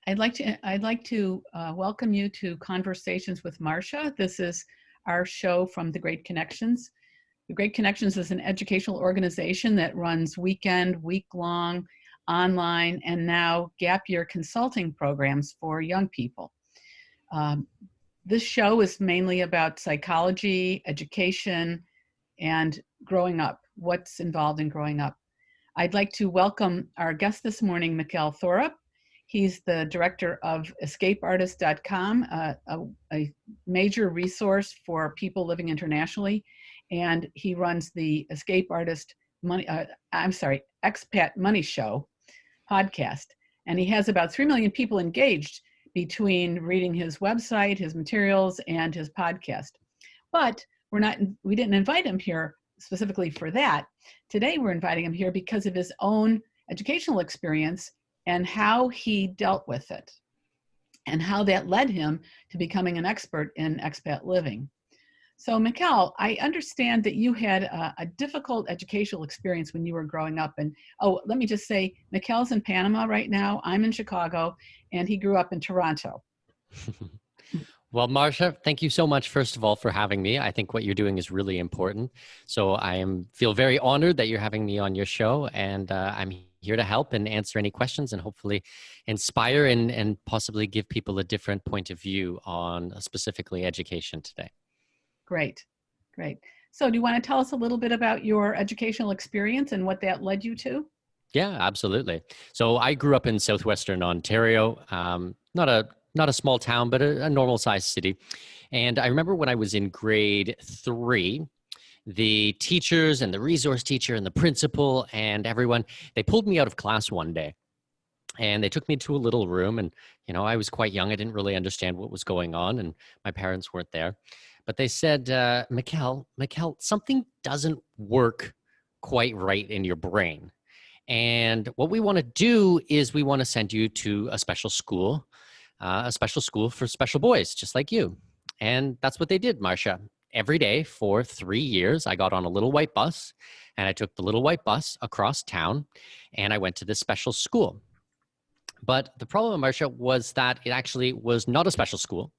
I'd like to welcome you to Conversations with Marsha. This is our show from the Great Connections. The Great Connections is an educational organization that runs weekend, week-long, online, and now gap year consulting programs for young people. This show is mainly about psychology, education, and growing up, what's involved in growing up. I'd like to welcome our guest this morning, Mikkel Thorup. He's the director of 𝗥𝗲𝗹𝗲𝘃, a major resource for people living internationally, and he runs the Expat Money Show podcast. And he has about 3 million people engaged between reading his website, his materials, and his podcast. But we didn't invite him here specifically for that. Today we're inviting him here because of his own educational experience and how he dealt with it and how that led him to becoming an expert in expat living. So Mikkel, I understand that you had a difficult educational experience when you were growing up. And let me just say, Mikkel's in Panama right now. I'm in Chicago, and he grew up in Toronto. Well, Marsha, thank you so much, first of all, for having me. I think what you're doing is really important. So feel very honored that you're having me on your show, and I'm here to help and answer any questions and hopefully inspire and possibly give people a different point of view on specifically education today. Great. So do you want to tell us a little bit about your educational experience and what that led you to? Yeah, absolutely. So I grew up in southwestern Ontario, not a small town, but a normal sized city. And I remember when I was in grade 3, the teachers and the resource teacher and the principal and everyone, they pulled me out of class one day and they took me to a little room. And, I was quite young. I didn't really understand what was going on and my parents weren't there. But they said, Mikkel, something doesn't work quite right in your brain. And what we want to do is we want to send you to a special school for special boys, just like you. And that's what they did, Marsha. Every day for 3 years, I got on a little white bus and I took the little white bus across town and I went to this special school. But the problem, Marsha, was that it actually was not a special school.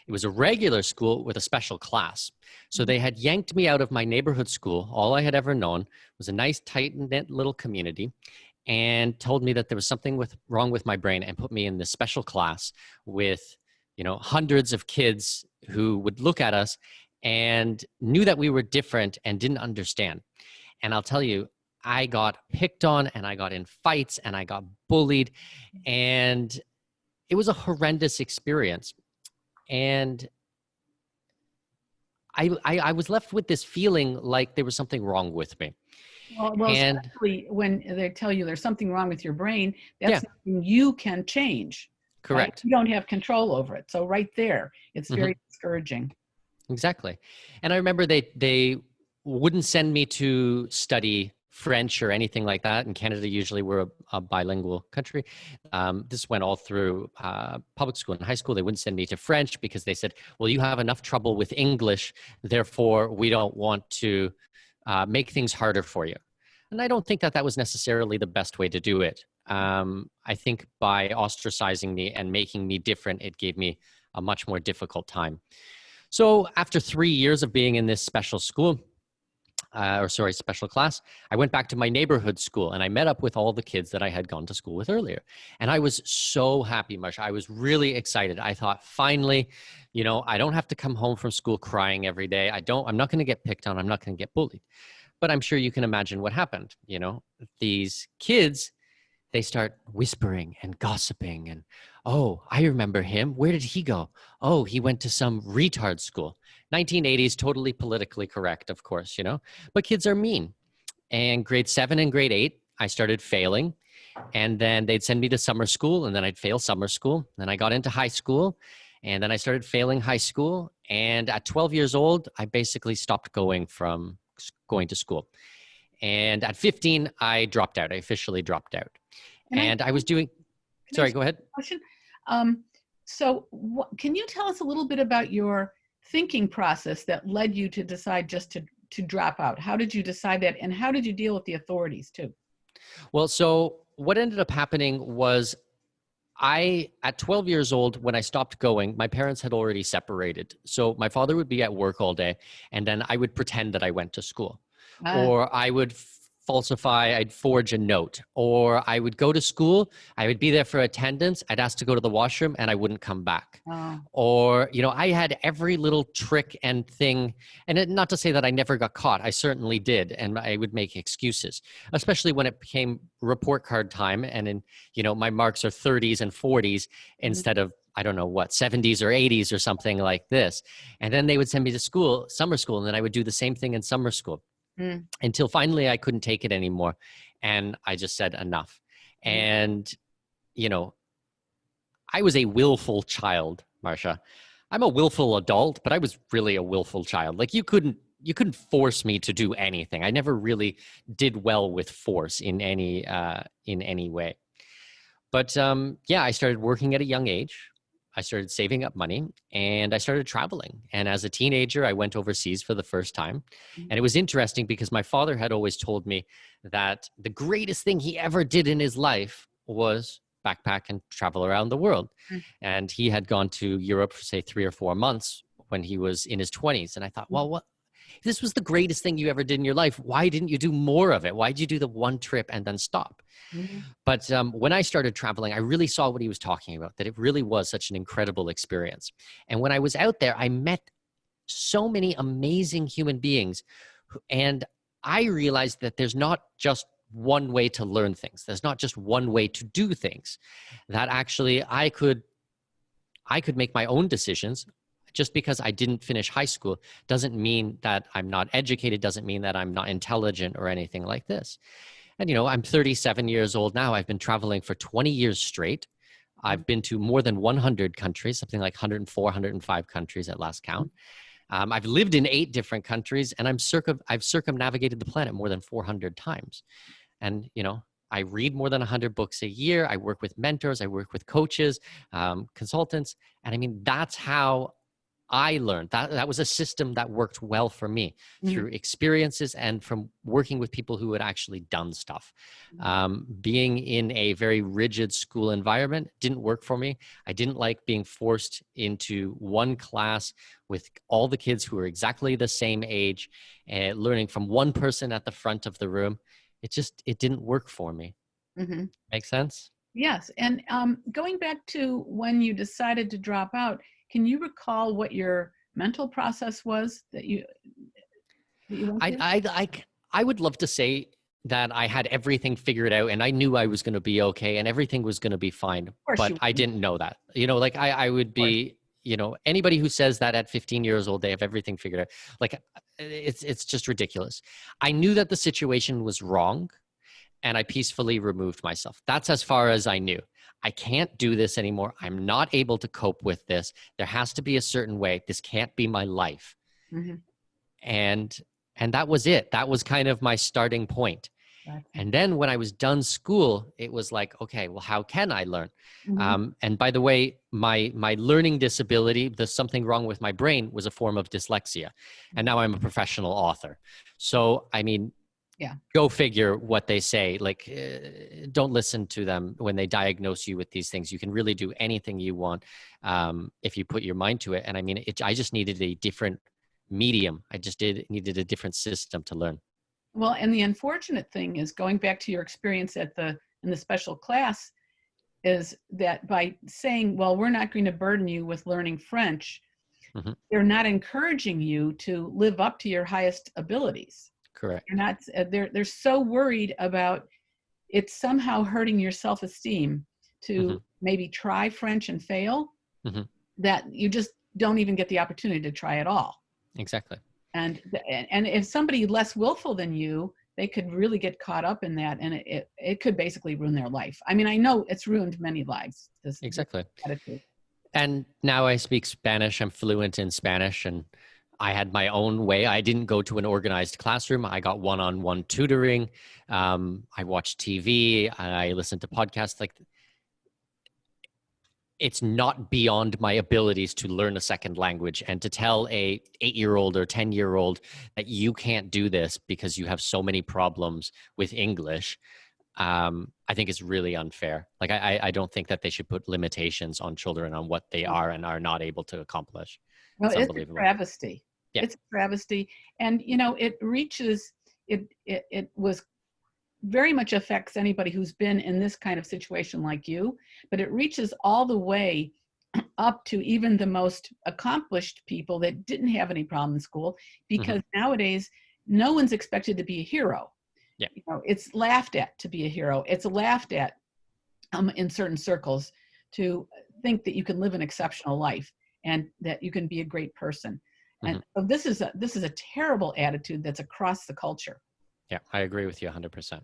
It was a regular school with a special class. So they had yanked me out of my neighborhood school. All I had ever known was a nice, tight-knit little community and told me that there was something wrong with my brain and put me in this special class with, hundreds of kids who would look at us and knew that we were different and didn't understand. And I'll tell you, I got picked on and I got in fights and I got bullied and it was a horrendous experience. And I was left with this feeling like there was something wrong with me. Well, especially when they tell you there's something wrong with your brain, that's something you can change. Correct. Right? You don't have control over it. So right there, it's very discouraging. Exactly. And I remember they wouldn't send me to study French or anything like that. In Canada, usually we're a bilingual country. This went all through public school and high school. They wouldn't send me to French because they said, well, you have enough trouble with English, therefore we don't want to make things harder for you. And I don't think that was necessarily the best way to do it. I think by ostracizing me and making me different, it gave me a much more difficult time. So after 3 years of being in this special school, special class, I went back to my neighborhood school and I met up with all the kids that I had gone to school with earlier. And I was so happy, Marsha. I was really excited. I thought, finally, I don't have to come home from school crying every day. I'm not going to get picked on. I'm not going to get bullied. But I'm sure you can imagine what happened. These kids, they start whispering and gossiping and, oh, I remember him. Where did he go? Oh, he went to some retard school. 1980s, totally politically correct, of course, but kids are mean. And grade 7 and grade 8, I started failing. And then they'd send me to summer school and then I'd fail summer school. Then I got into high school and then I started failing high school. And at 12 years old, I basically stopped going to school. And at 15, I dropped out. I officially dropped out. And I was doing, sorry, go ahead. Question. So can you tell us a little bit about your thinking process that led you to decide just to drop out? How did you decide that? And how did you deal with the authorities too? Well, so what ended up happening was At 12 years old, when I stopped going, my parents had already separated. So my father would be at work all day, and then I would pretend that I went to school. Ah, Or I would I'd forge a note. Or I would go to school, I would be there for attendance, I'd ask to go to the washroom, and I wouldn't come back. oh, Or, I had every little trick and thing. And not to say that I never got caught. I certainly did. And I would make excuses, especially when it became report card time. And my marks are 30s and 40s instead of, I don't know what, 70s or 80s or something like this. And then they would send me to school, summer school. And then I would do the same thing in summer school until finally I couldn't take it anymore. And I just said enough. And, I was a willful child, Marsha. I'm a willful adult, but I was really a willful child. Like you couldn't force me to do anything. I never really did well with force in any way. But I started working at a young age. I started saving up money and I started traveling. And as a teenager, I went overseas for the first time. And it was interesting because my father had always told me that the greatest thing he ever did in his life was backpack and travel around the world. And he had gone to Europe for say 3 or 4 months when he was in his 20s. And I thought, well, what? If this was the greatest thing you ever did in your life, why didn't you do more of it? Why did you do the one trip and then stop? But when I started traveling, I really saw what he was talking about, that it really was such an incredible experience. And when I was out there, I met so many amazing human beings. And I realized that there's not just one way to learn things. There's not just one way to do things. That actually I could make my own decisions. Just because I didn't finish high school doesn't mean that I'm not educated, doesn't mean that I'm not intelligent or anything like this. And, I'm 37 years old now. I've been traveling for 20 years straight. I've been to more than 100 countries, something like 104, 105 countries at last count. I've lived in 8 different countries, and I've circumnavigated the planet more than 400 times. And, I read more than 100 books a year. I work with mentors. I work with coaches, consultants. And I mean, that's how I learned. That was a system that worked well for me through experiences and from working with people who had actually done stuff. Being in a very rigid school environment didn't work for me. I didn't like being forced into one class with all the kids who were exactly the same age, learning from one person at the front of the room. It didn't work for me. Make sense? Yes. And going back to when you decided to drop out, can you recall what your mental process was that you went through? I would love to say that I had everything figured out and I knew I was going to be okay and everything was going to be fine, but I didn't know that. I would be, anybody who says that at 15 years old, they have everything figured out. Like, it's just ridiculous. I knew that the situation was wrong and I peacefully removed myself. That's as far as I knew. I can't do this anymore. I'm not able to cope with this. There has to be a certain way. This can't be my life. And that was it. That was kind of my starting point. And then when I was done school, it was like, okay, well, how can I learn? And by the way, my learning disability, there's something wrong with my brain, was a form of dyslexia. And now I'm a professional author. So, I mean, go figure what they say. Like, don't listen to them when they diagnose you with these things. You can really do anything you want if you put your mind to it. And I mean, I just needed a different medium. I just needed a different system to learn. Well, and the unfortunate thing is, going back to your experience in the special class, is that by saying, well, we're not going to burden you with learning French, they're not encouraging you to live up to your highest abilities. Correct. They're so worried about it somehow hurting your self-esteem to maybe try French and fail, that you just don't even get the opportunity to try at all. Exactly. And if somebody less willful than you, they could really get caught up in that, and it could basically ruin their life. I mean, I know it's ruined many lives. This attitude. And now I speak Spanish. I'm fluent in Spanish, and I had my own way. I didn't go to an organized classroom. I got one-on-one tutoring. I watched TV. I listened to podcasts. Like, it's not beyond my abilities to learn a second language, and to tell a 8-year-old or 10-year-old that you can't do this because you have so many problems with English. I think is really unfair. Like, I don't think that they should put limitations on children on what they are and are not able to accomplish. Well, It's it's a unbelievable. travesty. Yeah. It's a travesty. And, you know, it was very much affects anybody who's been in this kind of situation like you, but it reaches all the way up to even the most accomplished people that didn't have any problem in school, because nowadays no one's expected to be a hero. Yeah. You know, it's laughed at to be a hero. It's laughed at in certain circles to think that you can live an exceptional life and that you can be a great person. And so this is a terrible attitude that's across the culture. Yeah, I agree with you 100%.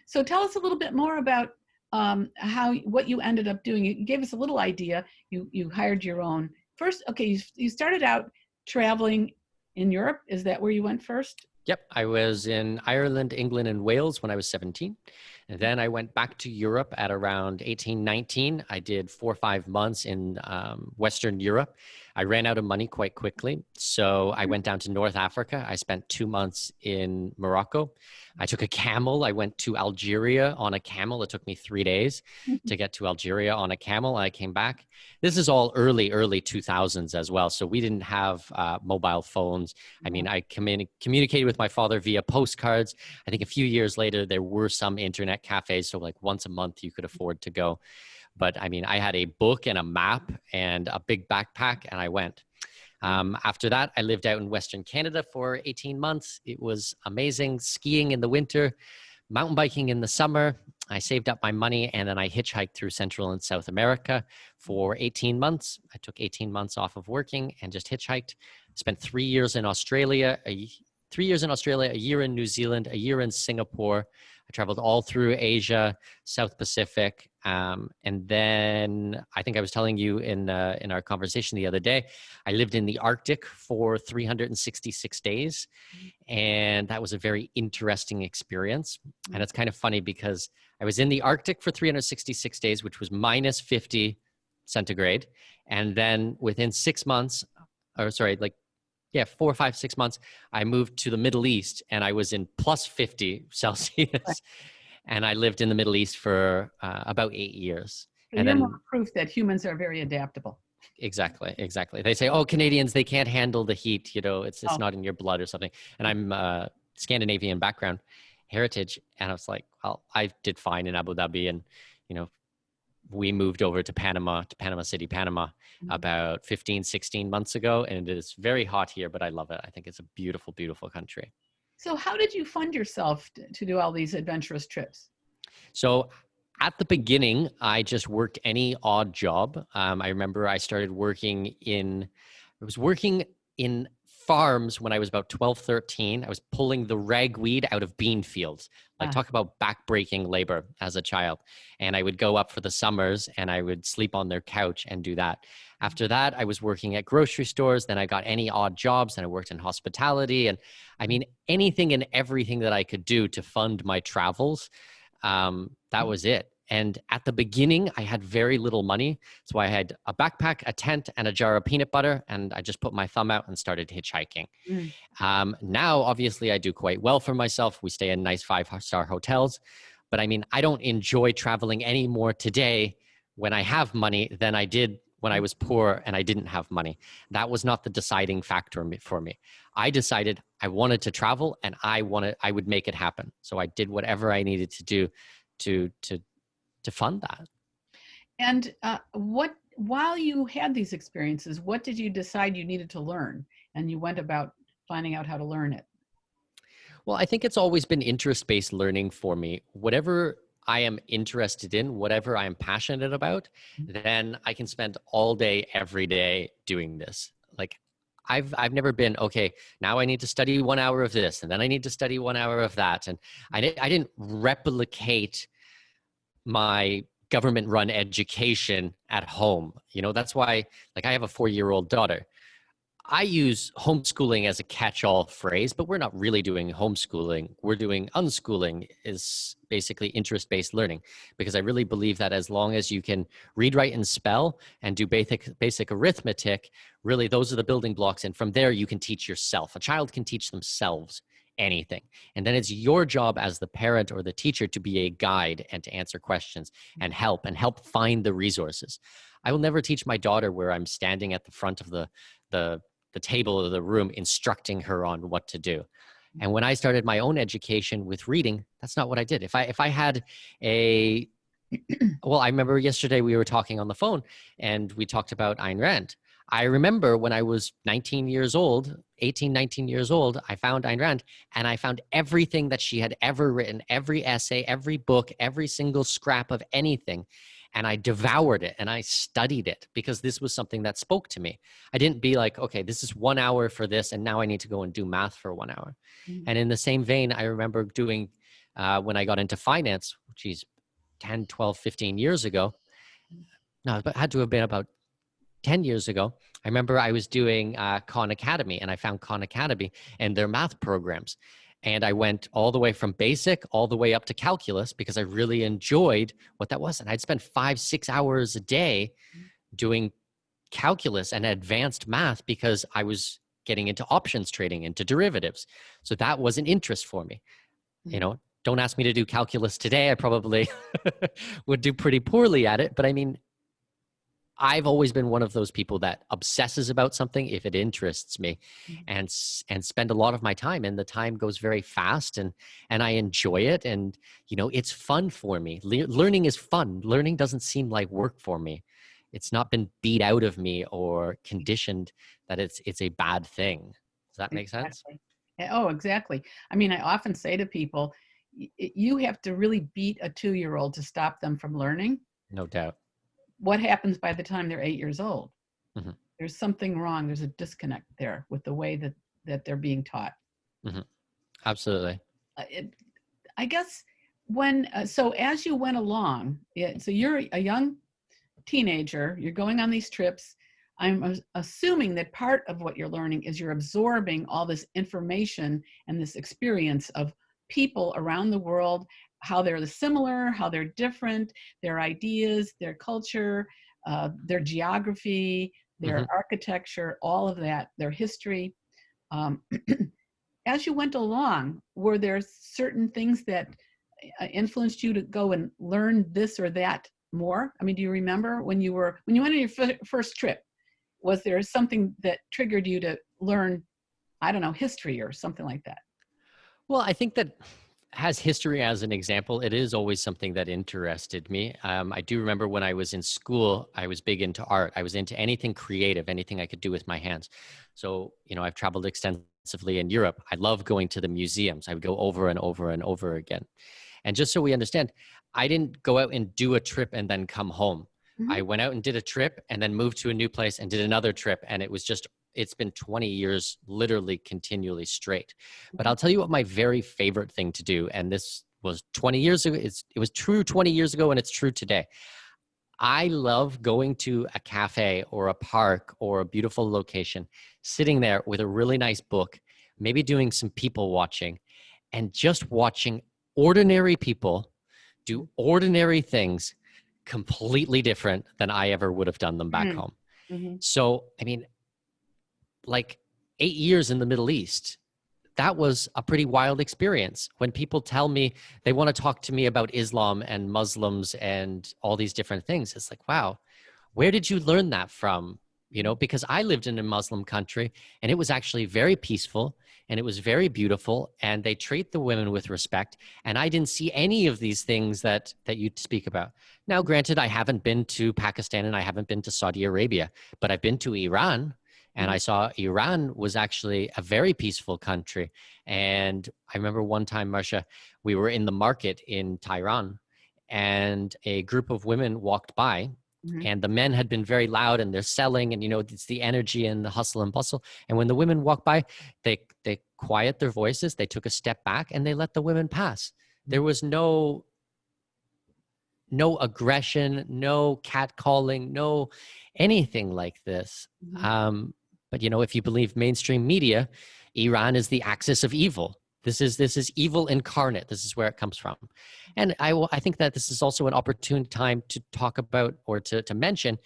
So tell us a little bit more about what you ended up doing. You gave us a little idea. You hired your own. First, okay, you started out traveling in Europe. Is that where you went first? Yep, I was in Ireland, England, and Wales when I was 17. And then I went back to Europe at around 18, 19. I did 4 or 5 months in Western Europe. I ran out of money quite quickly. So I went down to North Africa. I spent 2 months in Morocco. I took a camel. I went to Algeria on a camel. It took me 3 days to get to Algeria on a camel. I came back. This is all early 2000s as well. So we didn't have mobile phones. I mean, I communicated with my father via postcards. I think a few years later, there were some internet cafes. So like once a month, you could afford to go. But I mean, I had a book and a map and a big backpack, and I went. After that, I lived out in Western Canada for 18 months. It was amazing. Skiing in the winter, mountain biking in the summer. I saved up my money, and then I hitchhiked through Central and South America for 18 months. I took 18 months off of working and just hitchhiked. Spent 3 years in Australia, 3 years in Australia, a year in New Zealand, a year in Singapore. I traveled all through Asia, South Pacific. And then I think I was telling you in our conversation the other day, I lived in the Arctic for 366 days. And that was a very interesting experience. And it's kind of funny because I was in the Arctic for 366 days, which was minus 50 centigrade. And then within 6 months, 4, 5, 6 months, I moved to the Middle East and I was in plus 50 Celsius. Right. And I lived in the Middle East for about 8 years. So and you're then more proof that humans are very adaptable. Exactly. They say, oh, Canadians, they can't handle the heat. You know, it's not in your blood or something. And I'm Scandinavian background heritage. And I was like, well, I did fine in Abu Dhabi. And, you know, we moved over to Panama City, Panama, about 15, 16 months ago. And it is very hot here, but I love it. I think it's a beautiful, beautiful country. So how did you fund yourself to do all these adventurous trips? So at the beginning, I just worked any odd job. I remember I started working in farms when I was about 12, 13. I was pulling the ragweed out of bean fields. Like talk about backbreaking labor as a child. And I would go up for the summers and I would sleep on their couch and do that. After that, I was working at grocery stores. Then I got any odd jobs and I worked in hospitality. And I mean, anything and everything that I could do to fund my travels. That was it. And at the beginning, I had very little money. So I had a backpack, a tent, and a jar of peanut butter. And I just put my thumb out and started hitchhiking. Now, obviously, I do quite well for myself. We stay in nice 5-star hotels. But I mean, I don't enjoy traveling any more today when I have money than I did when I was poor and I didn't have money. That was not the deciding factor for me. I decided I wanted to travel and I would make it happen. So I did whatever I needed to do to fund that. And while you had these experiences, what did you decide you needed to learn? And you went about finding out how to learn it. Well, I think it's always been interest-based learning for me. Whatever I am interested in, whatever I am passionate about, then I can spend all day, every day doing this. Like I've never been, okay, now I need to study 1 hour of this, and then I need to study 1 hour of that. And I didn't replicate my government-run education at home. You know, that's why, like, I have a 4-year-old daughter. I use homeschooling as a catch-all phrase, but we're not really doing homeschooling. We're doing unschooling, is basically interest-based learning, because I really believe that as long as you can read, write, and spell and do basic arithmetic, really those are the building blocks. And from there, you can teach yourself. A child can teach themselves anything. And then it's your job as the parent or the teacher to be a guide and to answer questions and help find the resources. I will never teach my daughter where I'm standing at the front of the table or the room instructing her on what to do. And when I started my own education with reading, that's not what I did. If I had a, well, I remember yesterday we were talking on the phone and we talked about Ayn Rand. I remember when I was 19 years old, 18, 19 years old, I found Ayn Rand and I found everything that she had ever written, every essay, every book, every single scrap of anything. And I devoured it and I studied it because this was something that spoke to me. I didn't be like, okay, this is 1 hour for this and now I need to go and do math for 1 hour. And in the same vein, I remember doing, when I got into finance, which is 10, 12, 15 years ago, no, but it had to have been about 10 years ago, I remember I was doing Khan Academy and I found Khan Academy and their math programs. And I went all the way from basic all the way up to calculus because I really enjoyed what that was. And I'd spend 5-6 hours a day doing calculus and advanced math because I was getting into options trading, into derivatives. So that was an interest for me. You know, don't ask me to do calculus today. I probably would do pretty poorly at it. But I mean, I've always been one of those people that obsesses about something if it interests me and spend a lot of my time, and the time goes very fast and I enjoy it. And, you know, it's fun for me. Learning is fun. Learning doesn't seem like work for me. It's not been beat out of me or conditioned that it's a bad thing. Does that make sense? Oh, exactly. I mean, I often say to people, you have to really beat a 2-year-old to stop them from learning. No doubt. What happens by the time they're 8 years old? Mm-hmm. There's something wrong. There's a disconnect there with the way that they're being taught. Mm-hmm. Absolutely. I guess when, so as you went along, so you're a young teenager, you're going on these trips. I'm assuming that part of what you're learning is you're absorbing all this information and this experience of people around the world, how they're similar, how they're different, their ideas, their culture, their geography, their architecture, all of that, their history. As you went along, were there certain things that influenced you to go and learn this or that more? I mean, do you remember when you went on your first trip, was there something that triggered you to learn, I don't know, history or something like that? Well, I think that has history as an example, it is always something that interested me. I do remember when I was in school, I was big into art. I was into anything creative, anything I could do with my hands. So, you know, I've traveled extensively in Europe. I love going to the museums. I would go over and over and over again. And just so we understand, I didn't go out and do a trip and then come home. I went out and did a trip and then moved to a new place and did another trip. And it was just, it's been 20 years, literally continually straight. But I'll tell you what my very favorite thing to do, and this was 20 years ago, it was true 20 years ago and it's true today. I love going to a cafe or a park or a beautiful location, sitting there with a really nice book, maybe doing some people watching and just watching ordinary people do ordinary things completely different than I ever would have done them back home. So, I mean, like 8 years in the Middle East, that was a pretty wild experience. When people tell me they want to talk to me about Islam and Muslims and all these different things, it's like, wow, where did you learn that from? You know, because I lived in a Muslim country and it was actually very peaceful and it was very beautiful and they treat the women with respect. And I didn't see any of these things that you speak about. Now, granted, I haven't been to Pakistan and I haven't been to Saudi Arabia, but I've been to Iran. And I saw Iran was actually a very peaceful country. And I remember one time, Marsha, we were in the market in Tehran and a group of women walked by and the men had been very loud and they're selling and, you know, it's the energy and the hustle and bustle. And when the women walked by, they quiet their voices, they took a step back and they let the women pass. There was no aggression, no catcalling, no anything like this. But, you know, if you believe mainstream media, Iran is the axis of evil. This is evil incarnate. This is where it comes from. And I think that this is also an opportune time to talk about or to mention,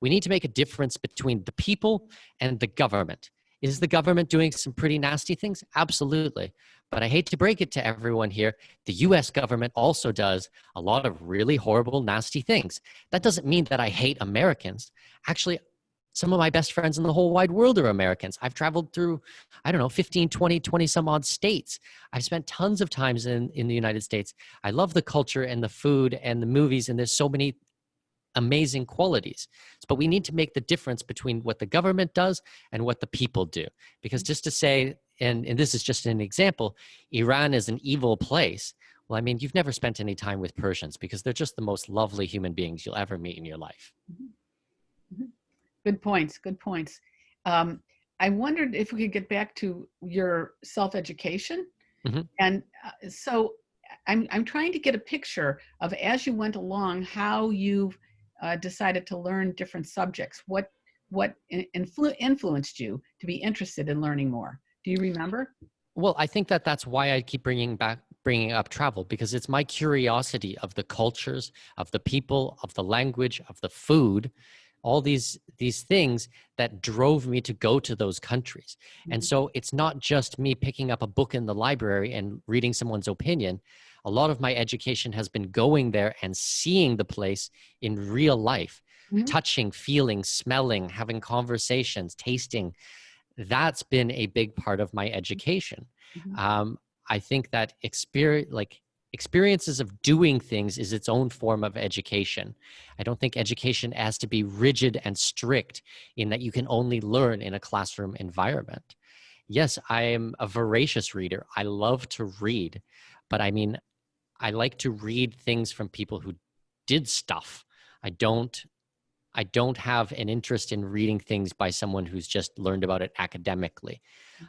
we need to make a difference between the people and the government. Is the government doing some pretty nasty things? Absolutely. But I hate to break it to everyone here, the US government also does a lot of really horrible, nasty things. That doesn't mean that I hate Americans. Actually, some of my best friends in the whole wide world are Americans. I've traveled through, I don't know, 15, 20 some odd states. I've spent tons of times in the United States. I love the culture and the food and the movies, and there's so many amazing qualities. But we need to make the difference between what the government does and what the people do. Because just to say, and this is just an example, Iran is an evil place. Well, I mean, you've never spent any time with Persians because they're just the most lovely human beings you'll ever meet in your life. Good points. Good points. I wondered if we could get back to your self-education. And so I'm trying to get a picture of, as you went along, how you've decided to learn different subjects. What influenced you to be interested in learning more? Do you remember? Well, I think that's why I keep bringing up travel, because it's my curiosity of the cultures, of the people, of the language, of the food, all these things that drove me to go to those countries. And so it's not just me picking up a book in the library and reading someone's opinion. A lot of my education has been going there and seeing the place in real life, touching, feeling, smelling, having conversations, tasting. That's been a big part of my education. I think that experiences of doing things is its own form of education. I don't think education has to be rigid and strict in that you can only learn in a classroom environment. Yes, I am a voracious reader. I love to read, but I mean, I like to read things from people who did stuff. I don't have an interest in reading things by someone who's just learned about it academically.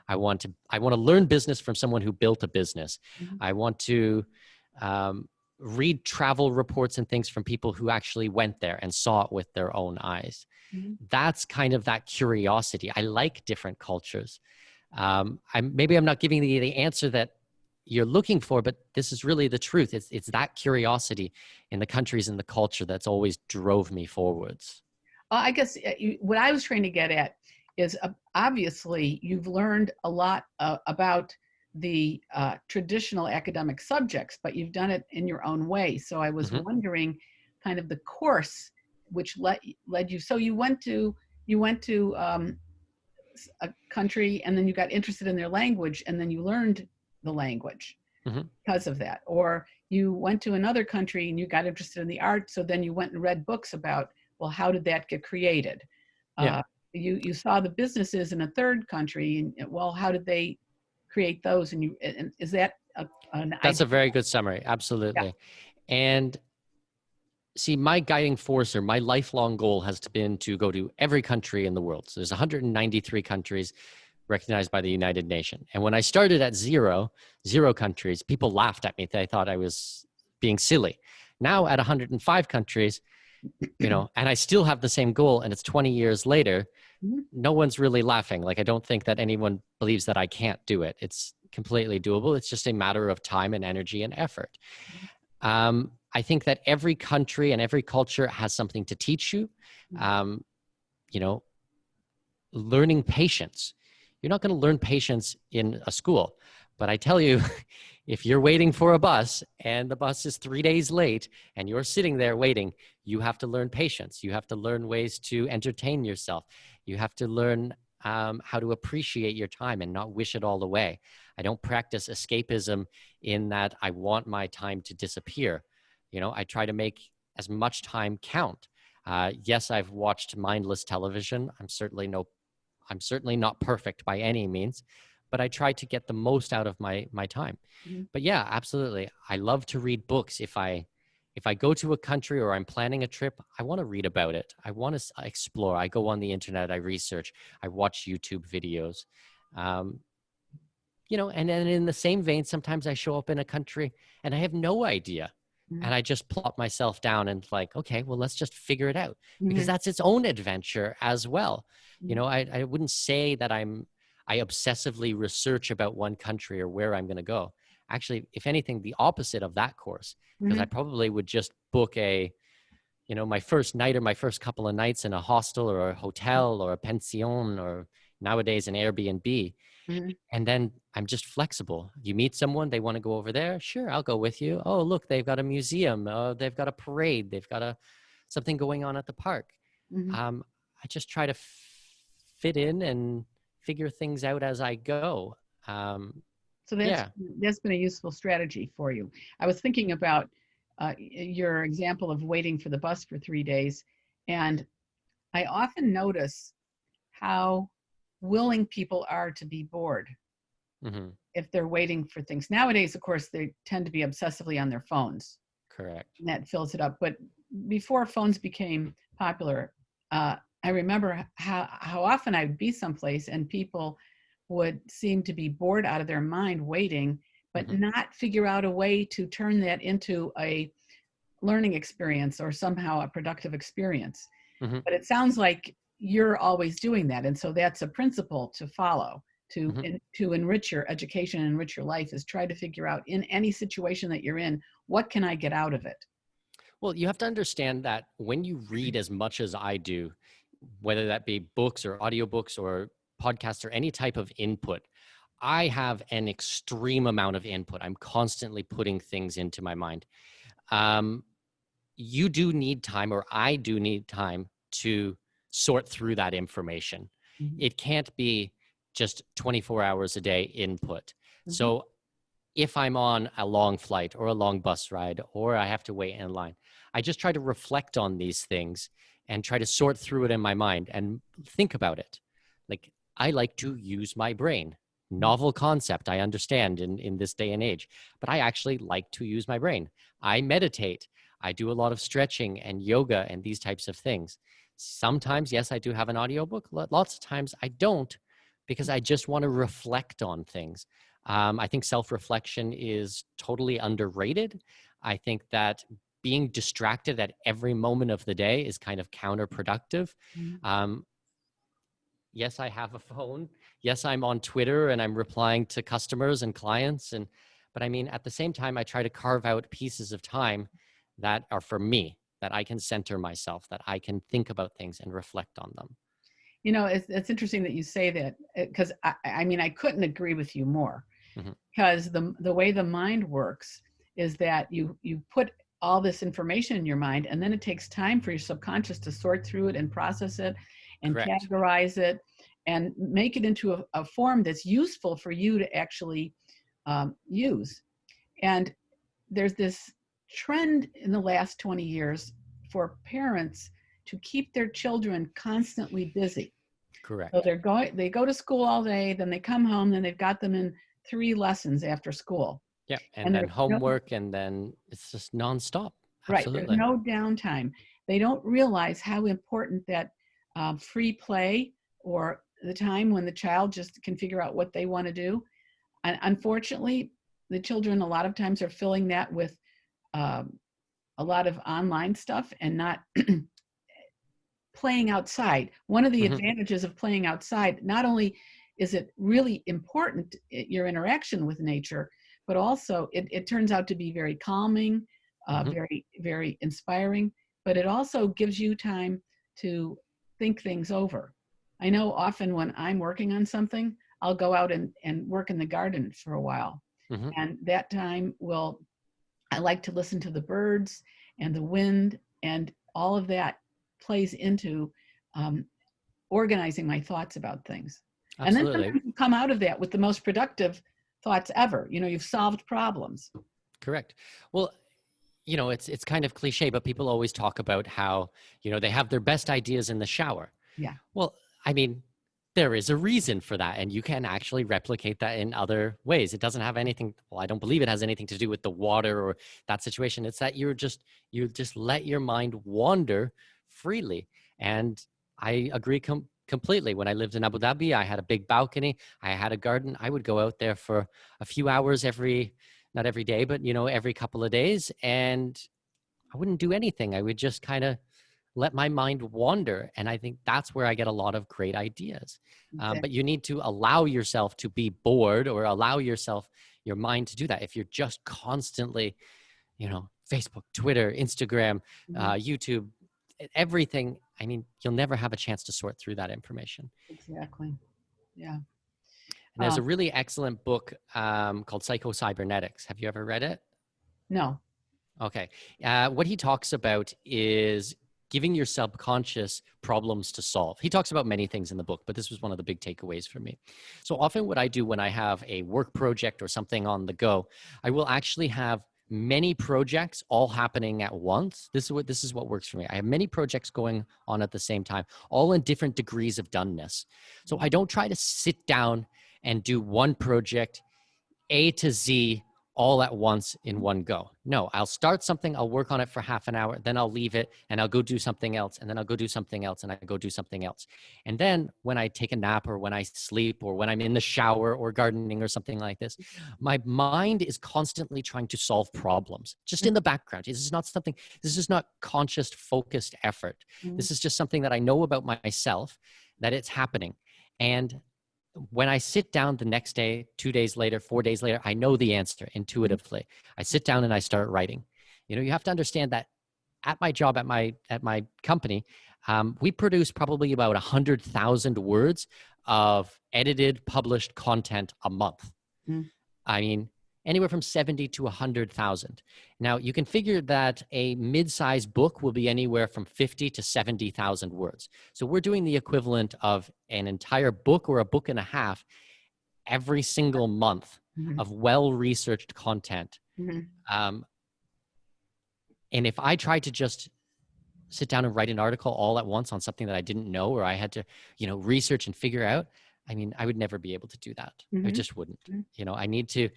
I want to learn business from someone who built a business. I want to read travel reports and things from people who actually went there and saw it with their own eyes. That's kind of that curiosity. I like different cultures. Maybe I'm not giving the answer that you're looking for, but this is really the truth. It's that curiosity in the countries and the culture that's always drove me forwards. I guess what I was trying to get at is obviously you've learned a lot about the traditional academic subjects, but you've done it in your own way. So I was wondering kind of the course which led you. So you went to a country and then you got interested in their language and then you learned the language because of that. Or you went to another country and you got interested in the art, so then you went and read books about, well, how did that get created? You saw the businesses in a third country, and well, how did they create those? And is that that's a very good summary. Absolutely. And see, my guiding force or my lifelong goal has been to go to every country in the world. So there's 193 countries recognized by the United Nations. And when I started at zero countries, people laughed at me. They thought I was being silly. Now at 105 countries, and I still have the same goal, and it's 20 years later, no one's really laughing. Like, I don't think that anyone believes that I can't do it. It's completely doable. It's just a matter of time and energy and effort. I think that every country and every culture has something to teach you. Learning patience. You're not going to learn patience in a school, but I tell you, if you're waiting for a bus and the bus is 3 days late and you're sitting there waiting, you have to learn patience. You have to learn ways to entertain yourself. You have to learn how to appreciate your time and not wish it all away. I don't practice escapism in that I want my time to disappear. I try to make as much time count. Yes, I've watched mindless television. I'm certainly not perfect by any means, but I try to get the most out of my time. But yeah, absolutely. I love to read books. If I go to a country or I'm planning a trip, I want to read about it. I want to explore. I go on the internet, I research, I watch YouTube videos. And then in the same vein, sometimes I show up in a country and I have no idea. And I just plop myself down and okay, well, let's just figure it out, because that's its own adventure as well. I wouldn't say that I obsessively research about one country or where I'm going to go. Actually, if anything, the opposite of that course, because I probably would just book my first night or my first couple of nights in a hostel or a hotel or a pension or nowadays an Airbnb. Mhm. And then I'm just flexible. You meet someone, they want to go over there. Sure, I'll go with you. Oh, look, they've got a museum. Oh, they've got a parade. They've got something going on at the park. Mhm. I just try to fit in and figure things out as I go. So Yeah. that's been a useful strategy for you. I was thinking about your example of waiting for the bus for 3 days, and I often notice how willing people are to be bored Hmm. if they're waiting for things. Nowadays, of course, they tend to be obsessively on their phones, Correct. and that fills it up. But before phones became popular, I remember how often I'd be someplace and people would seem to be bored out of their mind waiting, but Hmm. not figure out a way to turn that into a learning experience or somehow a productive experience. Hmm. But it sounds like you're always doing that. And so that's a principle to follow Hmm. to enrich your education and enrich your life, is try to figure out in any situation that you're in, what can I get out of it? Well, you have to understand that when you read as much as I do, whether that be books or audiobooks or podcasts or any type of input, I have an extreme amount of input. I'm constantly putting things into my mind. Um, you do need time, or I do need time to sort through that information. Mhm. It can't be just 24 hours a day input. Mhm. So if I'm on a long flight or a long bus ride or I have to wait in line, I just try to reflect on these things and try to sort through it in my mind and think about it. Like, I like to use my brain. Novel concept, I understand in this day and age, but I actually like to use my brain. I meditate. I do a lot of stretching and yoga and these types of things. Sometimes, yes, I do have an audiobook. Lots of times I don't, because I just want to reflect on things. I think self-reflection is totally underrated. I think that being distracted at every moment of the day is kind of counterproductive. Mhm. Um, yes, I have a phone. Yes, I'm on Twitter and I'm replying to customers and clients. But I mean, at the same time, I try to carve out pieces of time that are for me, that I can center myself, that I can think about things and reflect on them. You know, it's interesting that you say that, because I mean, I couldn't agree with you more, Hmm. because the way the mind works is that you put all this information in your mind, and then it takes time for your subconscious to sort through it and process it and Correct. categorize it and make it into a form that's useful for you to actually use. And there's this trend in the last 20 years for parents to keep their children constantly busy. So Correct. they go to school all day, then they come home, then they've got them in 3 lessons after school. Yeah. And And then there's no, homework, and then it's just nonstop. right, there's Absolutely. no downtime. They don't realize how important that free play, or the time when the child just can figure out what they want to do. And unfortunately, the children a lot of times are filling that with um, a lot of online stuff and not playing outside. One of the Hmm. advantages of playing outside, not only is it really important, your interaction with nature, but also it turns out to be very calming, Hmm. very, very inspiring, but it also gives you time to think things over. I know often when I'm working on something, I'll go out and work in the garden for a while. Hmm. And that time will, I like to listen to the birds and the wind, and all of that plays into um, organizing my thoughts about things. And then Absolutely. sometimes you come out of that with the most productive thoughts ever. You know, you've solved problems. Correct. Well, it's kind of cliche, but people always talk about how, they have their best ideas in the shower. Yeah. Well, I mean, there is a reason for that, and you can actually replicate that in other ways. It doesn't have anything, well, I don't believe it has anything to do with the water or that situation. It's that you just let your mind wander freely. And I agree completely. When I lived in Abu Dhabi, I had a big balcony, I had a garden. I would go out there for a few hours not every day, but every couple of days, and I wouldn't do anything. I would just kind of let my mind wander. And I think that's where I get a lot of great ideas. But Exactly. you need to allow yourself to be bored, or allow your mind to do that. If you're just constantly, Facebook, Twitter, Instagram, Mhm. YouTube, everything, I mean, you'll never have a chance to sort through that information. Exactly. Yeah. And there's a Oh, really excellent book called 𝗥𝗲𝗃𝗀𝘃. Have you ever read it? no. Okay. What he talks about is giving your subconscious problems to solve. He talks about many things in the book, but this was one of the big takeaways for me. So often what I do when I have a work project or something on the go, I will actually have many projects all happening at once. This is what works for me. I have many projects going on at the same time, all in different degrees of doneness. So I don't try to sit down and do one project A to Z all at once in one go. No, I'll start something, I'll work on it for half an hour, then I'll leave it and I'll go do something else, and then I'll go do something else, and I go do something else. And then when I take a nap or when I sleep or when I'm in the shower or gardening or something like this, my mind is constantly trying to solve problems just in the background. This is not conscious, focused effort. This is just something that I know about myself, that it's happening. And when I sit down the next day, 2 days later, 4 days later, I know the answer intuitively. I sit down and I start writing. You have to understand that at my job, at my company, we produce probably about 100,000 words of edited, published content a month. I mean, anywhere from 70 to 100,000. Now, you can figure that a mid-sized book will be anywhere from 50 to 70,000 words. So we're doing the equivalent of an entire book or a book and a half every single month of well-researched content. And if I tried to just sit down and write an article all at once on something that I didn't know, or I had to, research and figure out, I mean, I would never be able to do that. I just wouldn't. I need to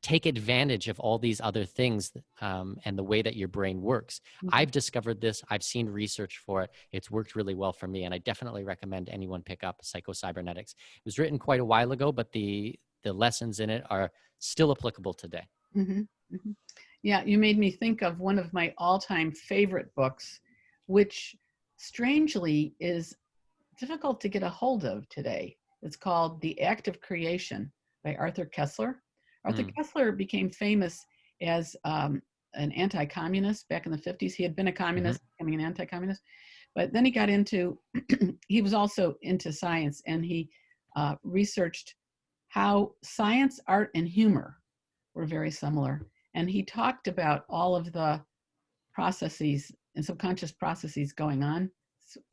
take advantage of all these other things and the way that your brain works. I've discovered this. I've seen research for it. It's worked really well for me. And I definitely recommend anyone pick up 𝗥𝗲𝗃𝗀𝗃. It was written quite a while ago, but the lessons in it are still applicable today. Yeah, you made me think of one of my all-time favorite books, which strangely is difficult to get a hold of today. It's called The Act of Creation by Arthur Koestler. Arthur Koestler became famous as an anti-communist back in the 50s. He had been a communist, becoming an anti-communist, but then he got into, he was also into science, and he researched how science, art, and humor were very similar. And he talked about all of the processes and subconscious processes going on.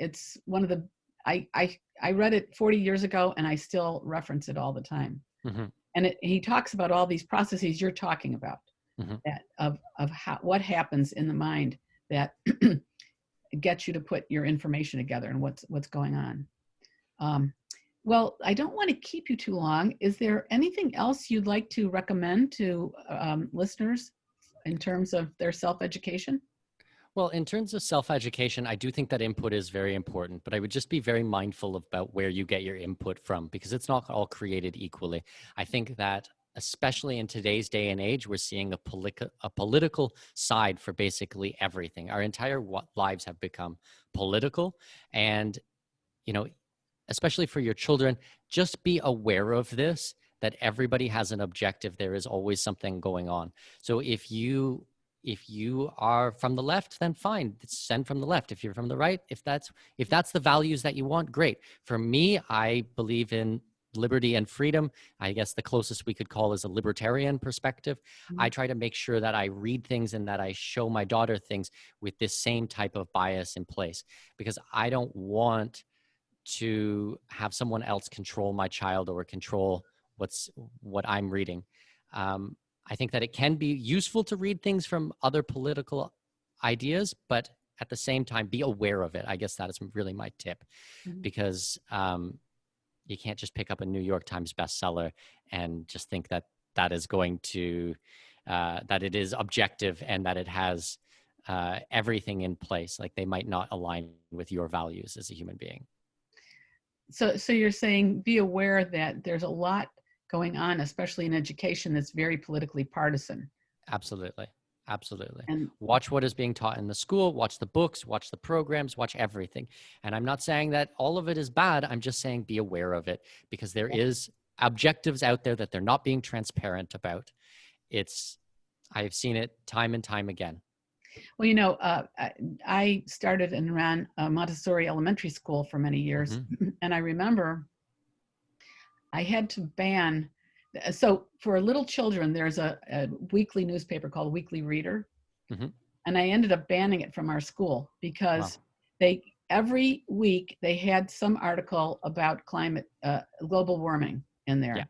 It's one of the, I read it 40 years ago, and I still reference it all the time. And he talks about all these processes you're talking about, that of how, what happens in the mind that gets you to put your information together and what's going on. Well, I don't want to keep you too long. Is there anything else you'd like to recommend to listeners in terms of their self-education? Well, in terms of self-education, I do think that input is very important, but I would just be very mindful about where you get your input from, because it's not all created equally. I think that especially in today's day and age, we're seeing a political side for basically everything. Our entire lives have become political, and, especially for your children, just be aware of this, that everybody has an objective. There is always something going on. So if you are from the left, then fine, send from the left. If you're from the right, if that's the values that you want, great. For me, I believe in liberty and freedom. I guess the closest we could call is a libertarian perspective. I try to make sure that I read things and that I show my daughter things with this same type of bias in place, because I don't want to have someone else control my child or control what I'm reading. I think that it can be useful to read things from other political ideas, but at the same time, be aware of it. I guess that is really my tip, because you can't just pick up a New York Times bestseller and just think that that is going to, that it is objective and that it has everything in place. Like, they might not align with your values as a human being. So you're saying be aware that there's a lot going on, especially in education, that's very politically partisan. Absolutely. Absolutely. And watch what is being taught in the school, watch the books, watch the programs, watch everything. And I'm not saying that all of it is bad. I'm just saying be aware of it, because there is objectives out there that they're not being transparent about. I've seen it time and time again. Well, I started and ran a Montessori elementary school for many years. And I remember I had to ban. So for little children, there's a weekly newspaper called Weekly Reader. Mhm. And I ended up banning it from our school because every week they had some article about climate, global warming in there. Yeah.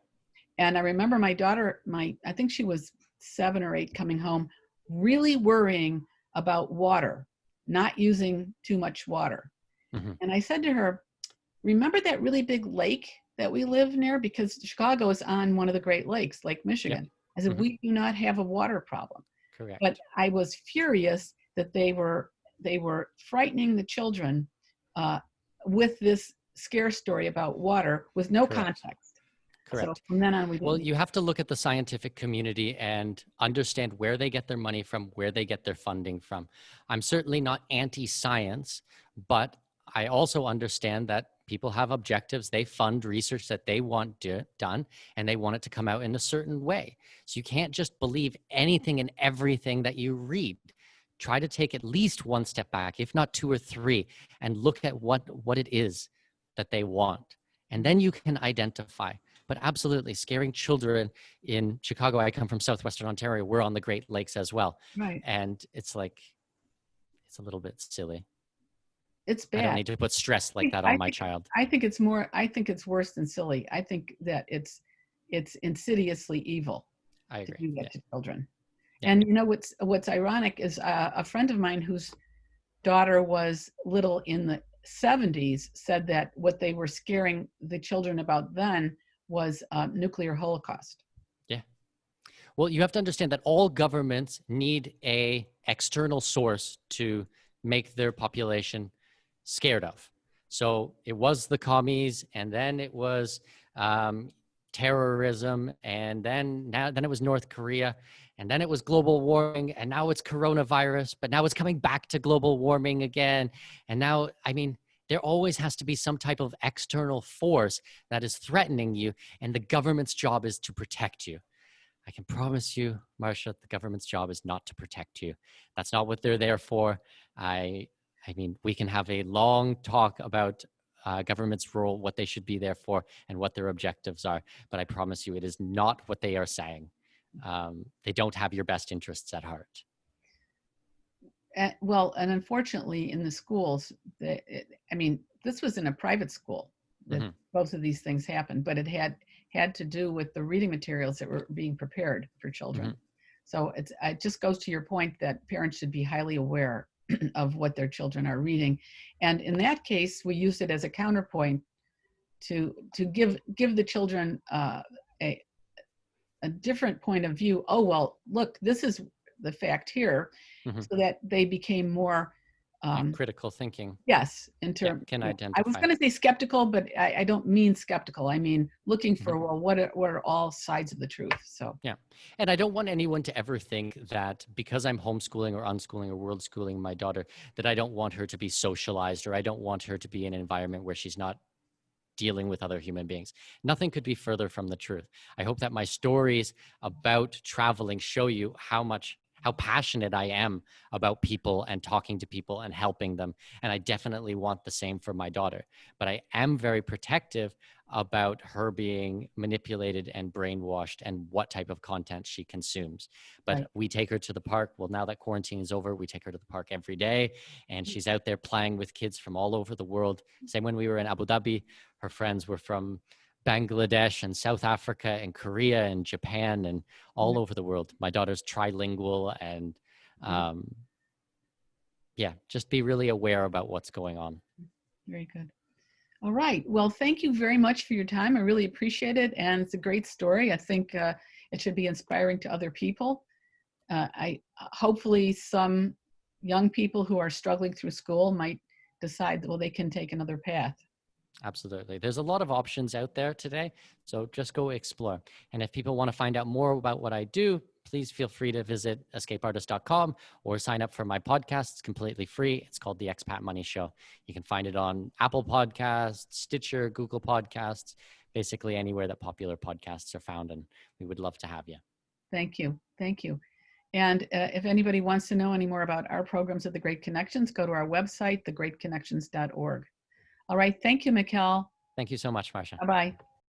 And I remember my daughter, I think she was 7 or 8, coming home, really worrying about water, not using too much water. Mhm. And I said to her, remember that really big lake that we live near? Because Chicago is on one of the Great Lakes, Lake Michigan. Yep. I said, Mhm. we do not have a water problem. Correct. But I was furious that they were frightening the children with this scare story about water with no Correct. context. Correct. So from then on, we didn't. Well, you have to look at the scientific community and understand where they get their money from, where they get their funding from. I'm certainly not anti-science, but I also understand that people have objectives. They fund research that they want done, and they want it to come out in a certain way. So you can't just believe anything and everything that you read. Try to take at least one step back, if not 2 or 3, and look at what it is that they want. And then you can identify. But absolutely, scaring children in Chicago, I come from Southwestern Ontario, we're on the Great Lakes as well. Right. And it's like, it's a little bit silly. It's bad. I don't need to put stress like that on my child. I think it's worse than silly. I think that it's insidiously evil. I agree. To do that to children. Yeah. And you know what's ironic is a friend of mine whose daughter was little in the 70s said that what they were scaring the children about then was nuclear holocaust. Yeah. Well, you have to understand that all governments need a external source to make their population scared of. So it was the commies, and then it was terrorism, and then it was North Korea, and then it was global warming, and now it's coronavirus, but now it's coming back to global warming again. And now, I mean, there always has to be some type of external force that is threatening you, and the government's job is to protect you. I can promise you, Marsha, the government's job is not to protect you. That's not what they're there for. I mean, we can have a long talk about government's role, what they should be there for, and what their objectives are. But I promise you, it is not what they are saying. They don't have your best interests at heart. Well, and unfortunately in the schools, I mean, this was in a private school that both of these things happened, but it had to do with the reading materials that were being prepared for children. So it just goes to your point that parents should be highly aware of what their children are reading. And in that case, we used it as a counterpoint to give the children a different point of view. Oh, well, look, this is the fact here, so that they became more critical thinking. Yes, in terms. Can identify. I was going to say skeptical, but I don't mean skeptical. I mean looking for well, what are all sides of the truth? So yeah, and I don't want anyone to ever think that because I'm homeschooling or unschooling or world schooling my daughter, that I don't want her to be socialized, or I don't want her to be in an environment where she's not dealing with other human beings. Nothing could be further from the truth. I hope that my stories about traveling show you how passionate I am about people and talking to people and helping them. And I definitely want the same for my daughter. But I am very protective about her being manipulated and brainwashed and what type of content she consumes. But we take her to the park. Well, now that quarantine is over, we take her to the park every day. And she's out there playing with kids from all over the world. Same when we were in Abu Dhabi, her friends were from Bangladesh and South Africa and Korea and Japan and all over the world. My daughter's trilingual, and just be really aware about what's going on. Very good. All right. Well, thank you very much for your time. I really appreciate it. And it's a great story. I think it should be inspiring to other people. Hopefully some young people who are struggling through school might decide that, well, they can take another path. Absolutely. There's a lot of options out there today, so just go explore. And if people want to find out more about what I do, please feel free to visit escapeartist.com or sign up for my podcast. It's completely free. It's called the Expat Money Show. You can find it on Apple Podcasts, Stitcher, Google Podcasts, basically anywhere that popular podcasts are found, and we would love to have you. Thank you. Thank you. And if anybody wants to know any more about our programs at The Great Connections, go to our website, thegreatconnections.org. All right. Thank you, Mikkel. Thank you so much, Marsha. Bye-bye.